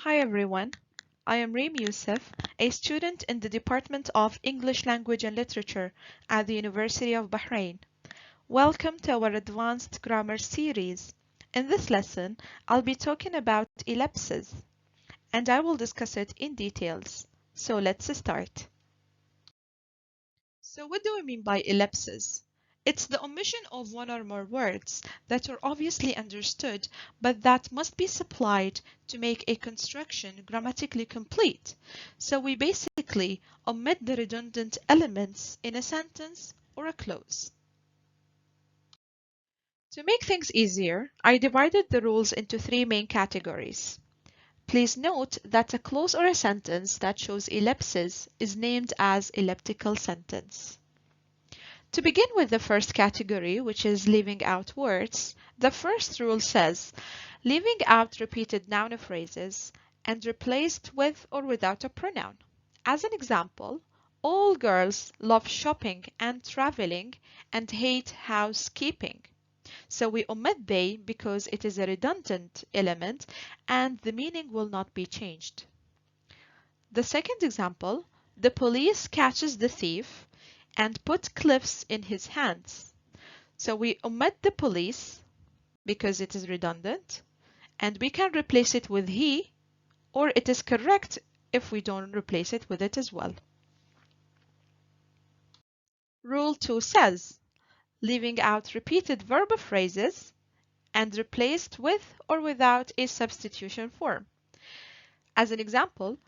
Hi everyone, I am Reem Yusuf, a student in the Department of English Language and Literature at the University of Bahrain. Welcome to our Advanced Grammar series. In this lesson, I'll be talking about ellipses, and I will discuss it in details. So let's start. So what do we mean by ellipses? It's the omission of one or more words that are obviously understood, but that must be supplied to make a construction grammatically complete. So we basically omit the redundant elements in a sentence or a clause. To make things easier, I divided the rules into three main categories. Please note that a clause or a sentence that shows ellipses is named as elliptical sentence. To begin with the first category, which is leaving out words, the first rule says leaving out repeated noun phrases and replaced with or without a pronoun. As an example, all girls love shopping and traveling and hate housekeeping. So we omit they because it is a redundant element and the meaning will not be changed. The second example, the police catches the thief and put cliffs in his hands. So we omit the police because it is redundant, and we can replace it with he, or it is correct if we don't replace it with it as well. Rule 2 says, leaving out repeated verb phrases and replaced with or without a substitution form. As an example,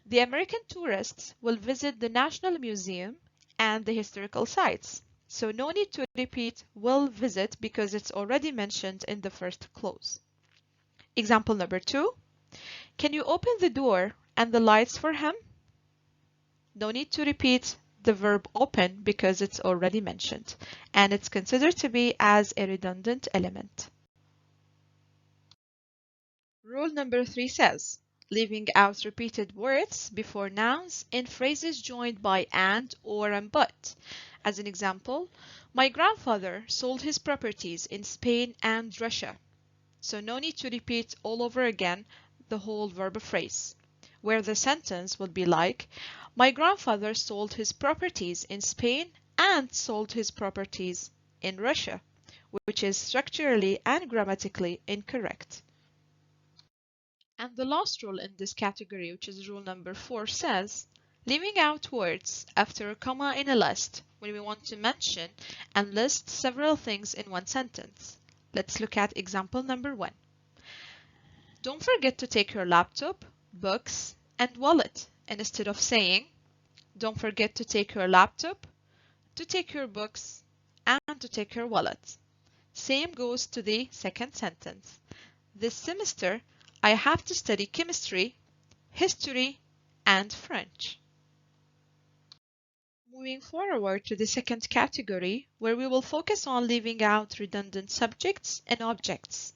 the American tourists will visit the National Museum and the historical sites. So no need to repeat will visit because it's already mentioned in the first clause. Example number 2. Can you open the door and the lights for him? No need to repeat the verb open because it's already mentioned and it's considered to be as a redundant element. Rule number 3 says, leaving out repeated words before nouns in phrases joined by and, or, and but. As an example, my grandfather sold his properties in Spain and Russia. So no need to repeat all over again the whole verb phrase, where the sentence would be like, my grandfather sold his properties in Spain and sold his properties in Russia, which is structurally and grammatically incorrect. And the last rule in this category, which is rule number 4, says leaving out words after a comma in a list when we want to mention and list several things in one sentence. Let's look at example number 1. Don't forget to take your laptop, books, and wallet. And instead of saying, don't forget to take your laptop, to take your books, and to take your wallet. Same goes to the second sentence. This semester, I have to study chemistry, history, and French. Moving forward to the second category, where we will focus on leaving out redundant subjects and objects.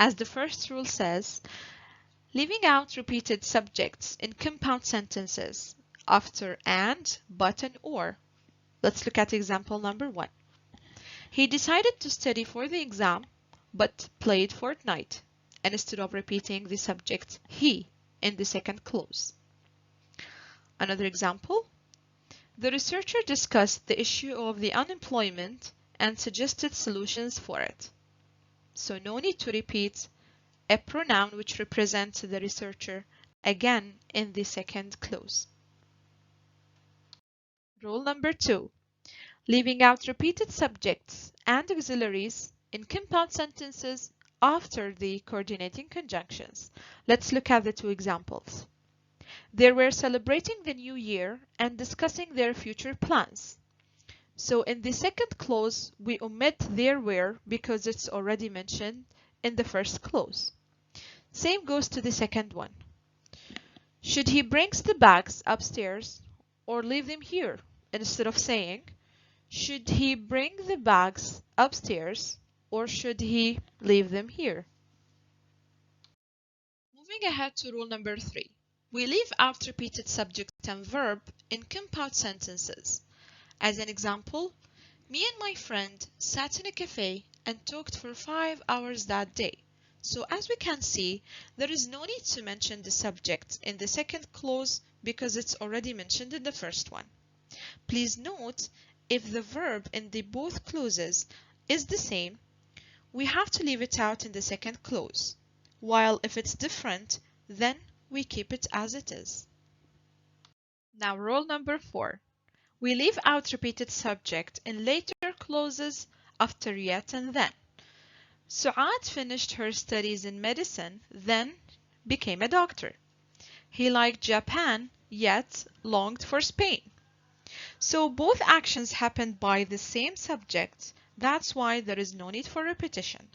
As the first rule says, leaving out repeated subjects in compound sentences after and, but, and or. Let's look at example number 1. He decided to study for the exam, but played Fortnite. And instead of repeating the subject he in the second clause. Another example, the researcher discussed the issue of the unemployment and suggested solutions for it. So no need to repeat a pronoun which represents the researcher again in the second clause. Rule number 2, leaving out repeated subjects and auxiliaries in compound sentences after the coordinating conjunctions. Let's look at the two examples. They were celebrating the new year and discussing their future plans. So in the second clause, we omit there were because it's already mentioned in the first clause. Same goes to the second one. Should he bring the bags upstairs or leave them here? Instead of saying, should he bring the bags upstairs or should he leave them here? Moving ahead to rule number 3. We leave out repeated subject and verb in compound sentences. As an example, me and my friend sat in a cafe and talked for 5 hours that day. So as we can see, there is no need to mention the subject in the second clause because it's already mentioned in the first one. Please note, if the verb in the both clauses is the same, we have to leave it out in the second clause, while if it's different, then we keep it as it is. Now rule number 4. We leave out repeated subject in later clauses after yet and then. Su'ad finished her studies in medicine, then became a doctor. He liked Japan, yet longed for Spain. So both actions happened by the same subject. That's why there is no need for repetition.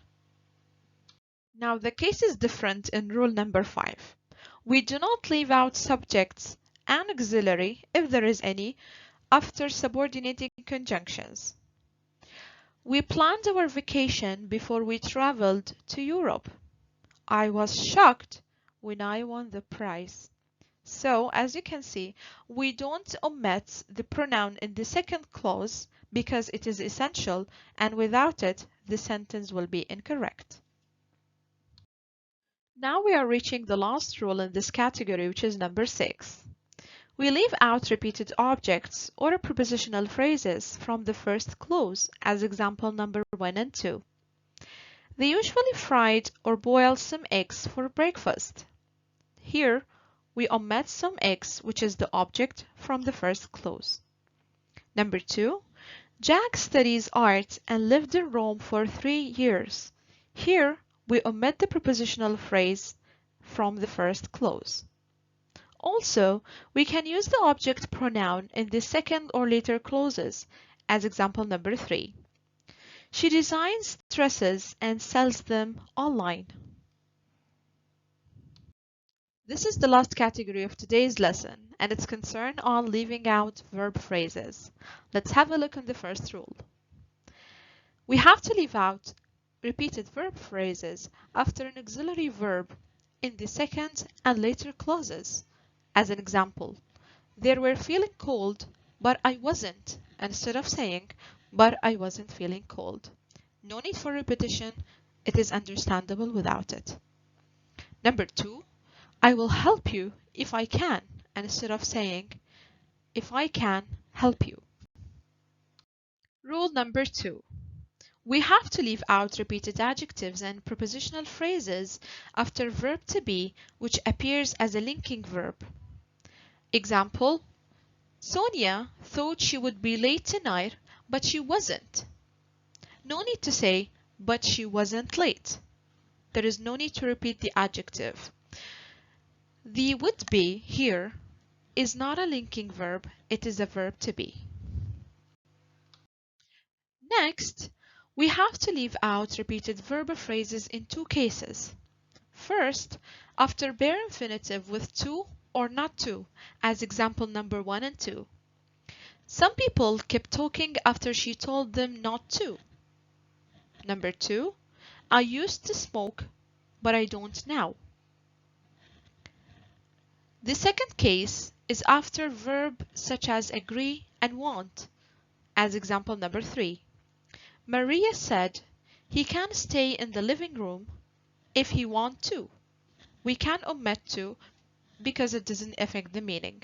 Now the case is different in rule number 5. We do not leave out subjects and auxiliary, if there is any, after subordinating conjunctions. We planned our vacation before we traveled to Europe. I was shocked when I won the prize. So, as you can see, we don't omit the pronoun in the second clause because it is essential, and without it, the sentence will be incorrect. Now we are reaching the last rule in this category, which is number 6. We leave out repeated objects or prepositional phrases from the first clause, as example number 1 and 2. They usually fried or boiled some eggs for breakfast. Here, we omit some eggs, which is the object, from the first clause. Number 2, Jack studies art and lived in Rome for 3 years. Here, we omit the prepositional phrase from the first clause. Also, we can use the object pronoun in the second or later clauses, as example number 3. She designs dresses and sells them online. This is the last category of today's lesson, and it's concerned on leaving out verb phrases. Let's have a look at the first rule. We have to leave out repeated verb phrases after an auxiliary verb in the second and later clauses. As an example, they were feeling cold, but I wasn't, instead of saying, but I wasn't feeling cold. No need for repetition, it is understandable without it. Number 2, I will help you if I can, instead of saying, if I can help you. Rule number 2. We have to leave out repeated adjectives and prepositional phrases after verb to be, which appears as a linking verb. Example, Sonia thought she would be late tonight, but she wasn't. No need to say, but she wasn't late. There is no need to repeat the adjective. The would be here is not a linking verb, it is a verb to be. Next, we have to leave out repeated verb phrases in 2 cases. First, after bare infinitive with to or not to, as example number 1 and 2. Some people kept talking after she told them not to. Number 2, I used to smoke, but I don't now. The second case is after verb such as agree and want, as example number 3. Maria said he can stay in the living room if he wants to. We can omit to because it doesn't affect the meaning.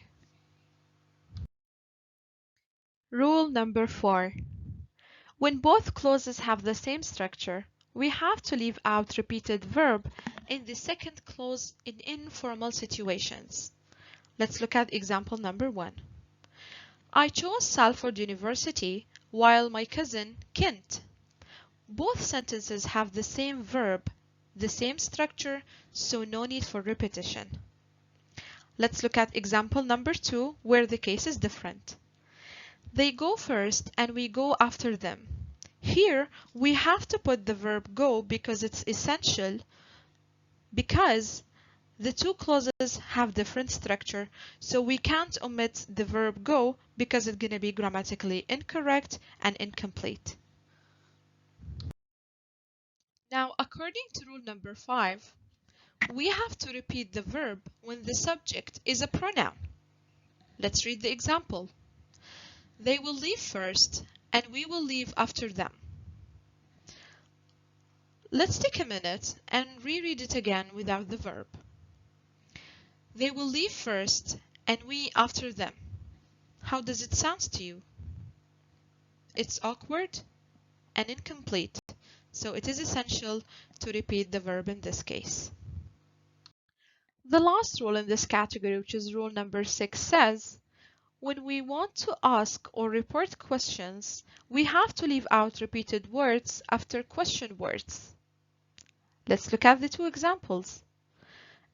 Rule number 4. When both clauses have the same structure, we have to leave out repeated verb in the second clause in informal situations. Let's look at example number 1. I chose Salford University while my cousin Kent. Both sentences have the same verb, the same structure, so no need for repetition. Let's look at example number 2, where the case is different. They go first and we go after them. Here, we have to put the verb go because it's essential, because the 2 clauses have different structure, so we can't omit the verb go because it's going to be grammatically incorrect and incomplete. Now, according to rule number 5, we have to repeat the verb when the subject is a pronoun. Let's read the example. They will leave first and we will leave after them. Let's take a minute and reread it again without the verb. They will leave first and we after them. How does it sound to you? It's awkward and incomplete, so it is essential to repeat the verb in this case. The last rule in this category, which is rule number 6, says when we want to ask or report questions, we have to leave out repeated words after question words. Let's look at the two examples.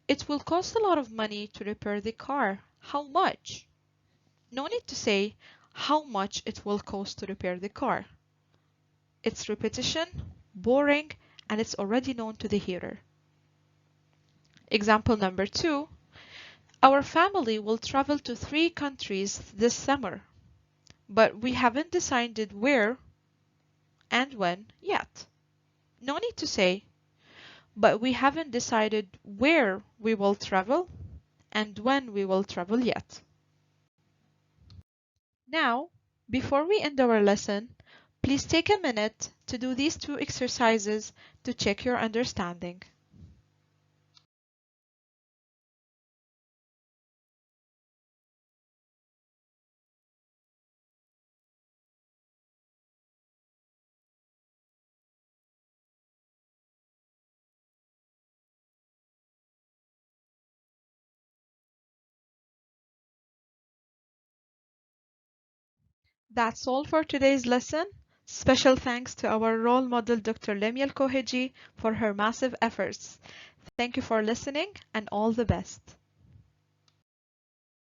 It will cost a lot of money to repair the car. How much? No need to say how much it will cost to repair the car. It's repetition, boring, and it's already known to the hearer. Example number 2. Our family will travel to 3 countries this summer, but we haven't decided where and when yet. No need to say, but we haven't decided where we will travel and when we will travel yet. Now, before we end our lesson, please take a minute to do these 2 exercises to check your understanding. That's all for today's lesson. Special thanks to our role model Dr. Lemia Al-Koheji for her massive efforts. Thank you for listening and all the best.